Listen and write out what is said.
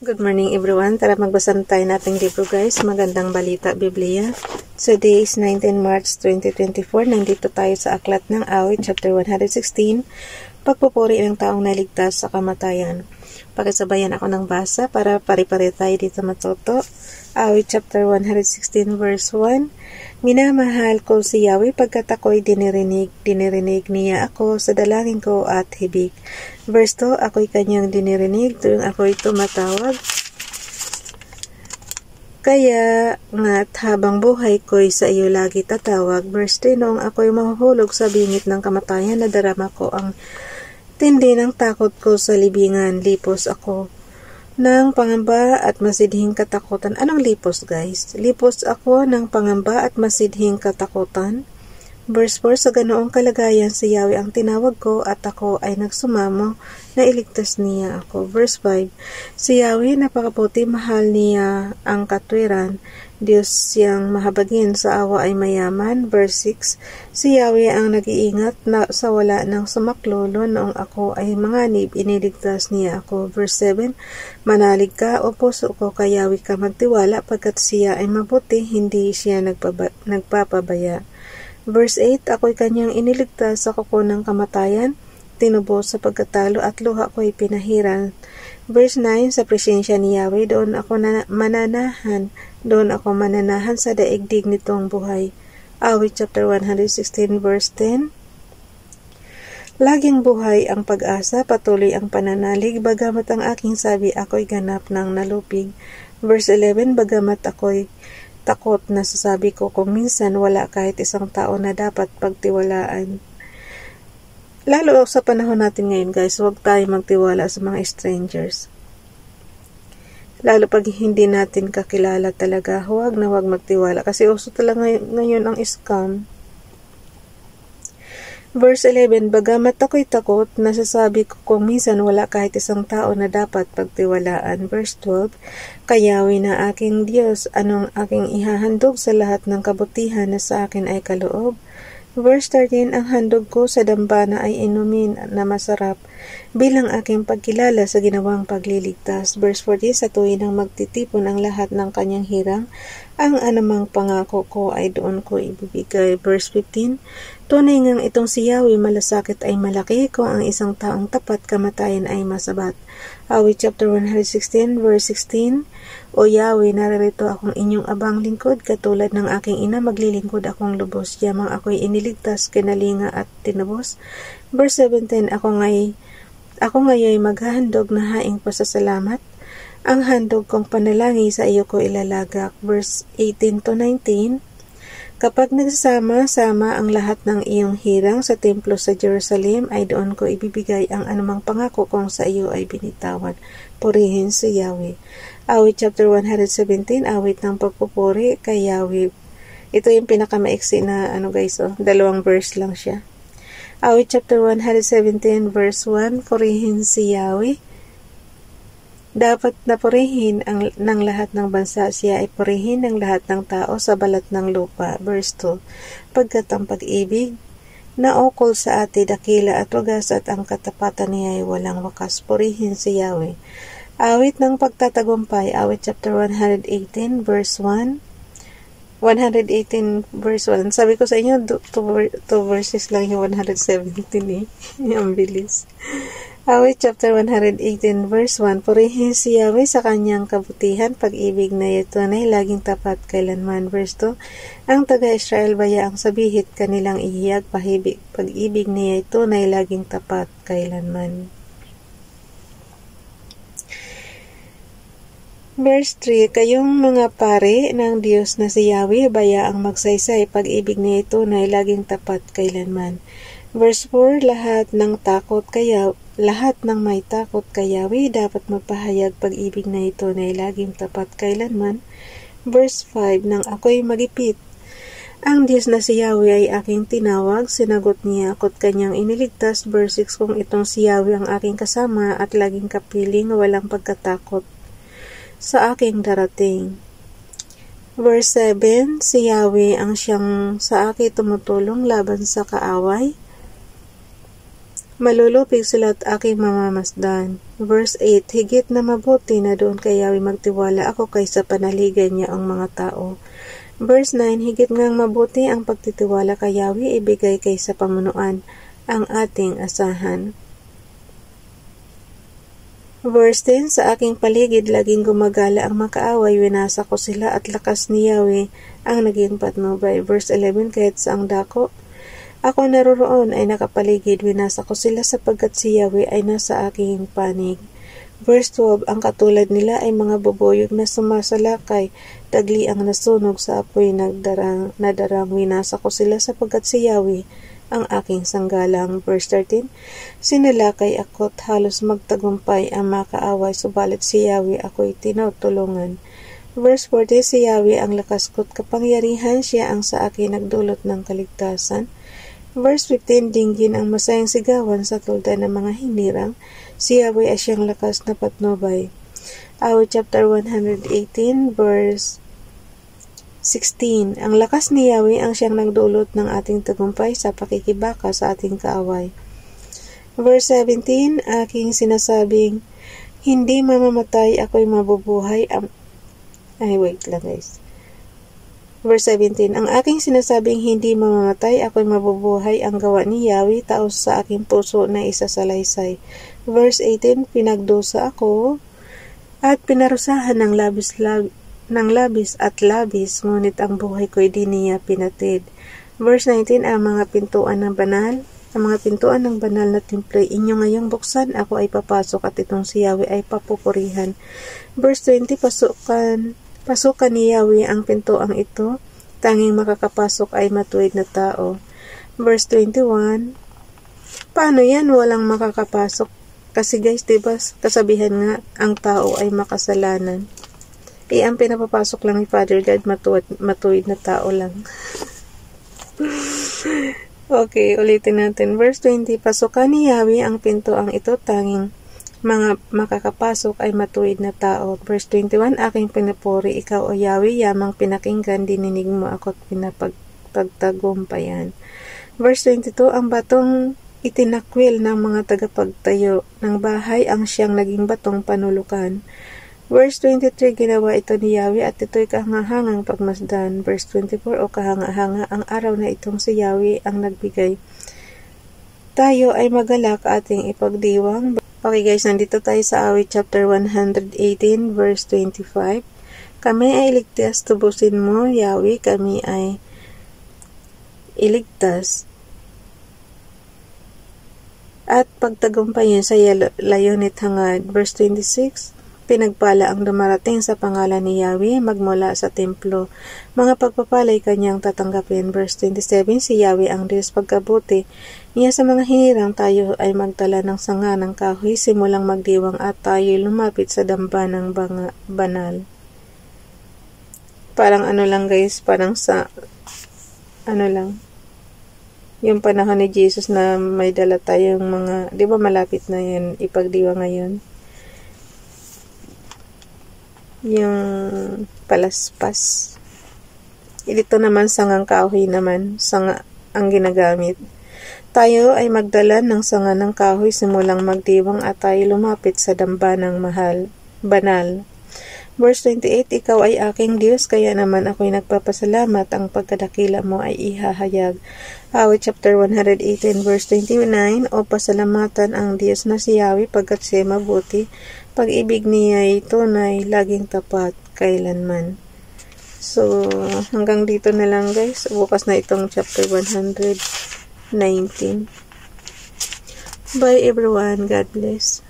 Good morning everyone. Tara magbasa tayo nating libro guys. Magandang balita, Biblia. Today is 19 March 2024. Nandito tayo sa aklat ng Awit, chapter 116. Pagpupuri ng taong naligtas sa kamatayan. Pakisabayan ako ng basa para pare-pare tayo dito matuto. Awit chapter 116 verse 1. Minamahal ko si Yahweh pagkat ako'y dinirinig niya ako sa dalangin ko at hibik. Verse 2, ako'y kanyang dinirinig tuwing ako'y tumatawag. Kaya nga't habang buhay ko'y sa iyo lagi tatawag. Verse 3, noong ako'y mahuhulog sa bingit ng kamatayan, nadarama ko ang tindi ng takot ko sa libingan. Lipos ako ng pangamba at masidhing katakutan. Anong lipos guys? Lipos ako ng pangamba at masidhing katakutan. Verse 4, sa ganoong kalagayan si Yahweh ang tinawag ko at ako ay nagsumamo na iligtas niya ako. Verse 5, si Yahweh napakabuti, mahal niya ang katwiran. Diyos siyang mahabagin, sa awa ay mayaman. Verse 6, si Yahweh ang nag-iingat na sa wala ng sumaklolo, noong ako ay manganib, iniligtas niya ako. Verse 7, manalig ka o puso ko, kay Yahweh ka magtiwala, pagkat siya ay mabuti, hindi siya nagpapabaya. Verse 8, ako'y kanyang iniligtas sa kuko ng kamatayan, tinubos sa pagkatalo at luha ko'y pinahiran. Verse 9, sa presensya ni Yahweh, doon ako mananahan sa daigdig nitong buhay. Awit chapter 116 verse 10. Laging buhay ang pag-asa, patuloy ang pananalig, bagamat ang aking sabi ako'y ganap ng nalupig. Verse 11, bagamat ako'y takot, na sasabi ko kung minsan wala kahit isang tao na dapat pagtiwalaan. Lalo sa panahon natin ngayon guys, huwag tayo magtiwala sa mga strangers. Lalo pag hindi natin kakilala talaga, huwag magtiwala. Kasi uso talaga ngayon ang scam. Verse 11, bagamat ako'y takot, nasasabi ko kung minsan wala kahit isang tao na dapat pagtiwalaan. Verse 12, kay Yahweh na aking Diyos, anong aking ihahandog sa lahat ng kabutihan na sa akin ay kaloob? Verse 13, ang handog ko sa dambana ay inumin na masarap, bilang aking pagkilala sa ginawang pagliligtas. Verse 14, sa tuwin ang magtitipon ang lahat ng kanyang hirang, ang anumang pangako ko ay doon ko ibibigay. Verse 15, tunay ngang itong si Yahweh malasakit ay malaki, kung ang isang taong tapat kamatayan ay masabat. Awit chapter 116 verse 16, o Yahweh, naririto akong inyong abang lingkod, katulad ng aking ina maglilingkod akong lubos, yamang ako'y iniligtas, kinalinga at tinubos. Verse 17, ako ngayon maghahandog na haing pasasalamat, ang handog kong panalangin sa iyo ko ilalagak. Verse 18 to 19, kapag nagsama-sama ang lahat ng iyong hirang sa templo sa Jerusalem, ay doon ko ibibigay ang anumang pangako kung sa iyo ay binitawan. Purihin si Yahweh. Awit chapter 117, awit ng pagpupuri kay Yahweh. Ito yung pinakamaiksi na dalawang verse lang siya. Awit chapter 117 verse 1, purihin si Yahweh. Dapat na purihin ng lahat ng bansa, siya ay purihin ng lahat ng tao sa balat ng lupa. Verse 2, pagkat ang pag-ibig na ukol sa ati dakila at wagas, at ang katapatan niya ay walang wakas. Purihin si Yahweh. Awit ng pagtatagumpay, awit chapter 118 verse 1. 118 verse 1. Sabi ko sa inyo, 2 verses lang yung 117 eh. Ang bilis. Awit chapter 118 verse 1, purihin si Yahweh sa kanyang kabutihan, pag-ibig na ito na laging tapat kailanman. Verse 2, ang taga-Israel baya ang sabihit kanilang ihiyag, pag-ibig niya ito na laging tapat kailanman. Verse 3, kayong mga pare ng Diyos na si Yahweh, baya ang magsaysay, pag-ibig niya ito na laging tapat kailanman. Verse 4, lahat ng may takot kay Yahweh dapat magpahayag, pag-ibig na ito na laging tapat kailanman. Verse 5, nang ako'y magipit, ang Diyos na si Yahweh ay aking tinawag, sinagot niya ako't kanyang iniligtas. Verse 6, kung itong si Yahweh ang aking kasama at laging kapiling, walang pagkatakot sa aking darating. Verse 7, si Yahweh ang siyang sa akin tumutulong laban sa kaaway. Malulupig sila at aking mamamasdan. Verse 8, higit na mabuti na doon kay Yahweh magtiwala ako kaysa panaligan niya ang mga tao. Verse 9, higit ngang mabuti ang pagtitiwala kay Yahweh ibigay kaysa pamunuan ang ating asahan. Verse 10, sa aking paligid laging gumagala ang makaaway, winasa ko sila at lakas ni Yahweh ang naging patnubay. Verse 11, kahit sa ang dako ako naroroon ay nakapaligid, winasa ko sila sapagkat si Yahweh ay nasa aking panig. Verse 12, ang katulad nila ay mga bubuyog na sumasalakay, tagli ang nasunog sa apoy nadarang, winasa ko sila sapagkat si Yahweh ang aking sanggalang. Verse 13, sinalakay ako't halos magtagumpay ang makaaway, subalit si Yahweh ako'y tinutulungan. Verse 40, si Yahweh ang lakas ko't kapangyarihan, siya ang sa akin nagdulot ng kaligtasan. Verse 15, dinggin ang masayang sigawan sa tulda ng mga hinirang, si Yahweh ay siyang lakas na patnubay. Awit chapter 118, verse 16, ang lakas ni Yahweh ang siyang nagdulot ng ating tagumpay sa pakikibaka sa ating kaaway. Verse 17, aking sinasabing, hindi mamamatay, ako'y mabubuhay. Wait lang guys. Verse 17, ang aking sinasabing hindi mamamatay, ako'y mabubuhay, ang gawa ni Yahweh, taos sa aking puso na isasalaysay. Verse 18, pinagdusa ako at pinarusahan ng labis at labis, ngunit ang buhay ko'y di niya pinatid. Verse 19, ang mga pintuan ng banal na templo inyo ngayong buksan, ako ay papasok at itong si Yahweh ay papupurihan. Verse 20, pasukan ni Yahweh ang pintuang ito, tanging makakapasok ay matuwid na tao. Verse 21, paano yan walang makakapasok? Kasi guys, diba, kasabihan nga, ang tao ay makasalanan. Ang pinapapasok lang ni Father God, matuwid na tao lang. Okay, ulitin natin. Verse 20, pasukan ni Yahweh ang pintuang ito, tanging mga makakapasok ay matuwid na tao. Verse 21, aking pinupuri, ikaw o Yahweh, yamang pinakinggan, dininig mo ako't pinapagtagumpayan. Verse 22, ang batong itinakwil ng mga tagapagtayo ng bahay, ang siyang naging batong panulukan. Verse 23, ginawa ito ni Yahweh at ito'y kahangahangang pagmasdan. Verse 24, o kahanga-hanga ang araw na itong si Yahweh ang nagbigay. Tayo ay magalak ating ipagdiwang. Okay guys, nandito tayo sa awit chapter 118 verse 25. Kami ay iligtas, tubusin mo, Yahweh, kami ay iligtas. At pagtagumpayin sa layonit hangad. Verse 26, pinagpala ang dumarating sa pangalan ni Yahweh magmula sa templo. Mga pagpapalay kanyang tatanggapin. Verse 27, si Yahweh ang Diyos pagkabuti niya sa mga hinirang, tayo ay magtala ng sanga ng kahoy simulang magdiwang at tayo lumapit sa damba ng banal. Parang ano lang guys, parang sa ano lang, yung panahon ni Jesus na may dala tayong mga, di ba malapit na yun ipagdiwa ngayon, yung palaspas. Dito naman sangang kahoy naman, sanga ang ginagamit. Tayo ay magdala ng sanga ng kahoy simulang magdiwang at tayo lumapit sa damba ng banal. Verse 28, ikaw ay aking Diyos, kaya naman ako'y nagpapasalamat, ang pagkadakila mo ay ihahayag. Awit chapter 118 verse 29, o pasalamatan ang Diyos na si Yahweh pagkat siya mabuti, pag-ibig niya ay tunay, laging tapat, kailanman. So, hanggang dito na lang guys. Bukas na itong chapter 119. Bye everyone. God bless.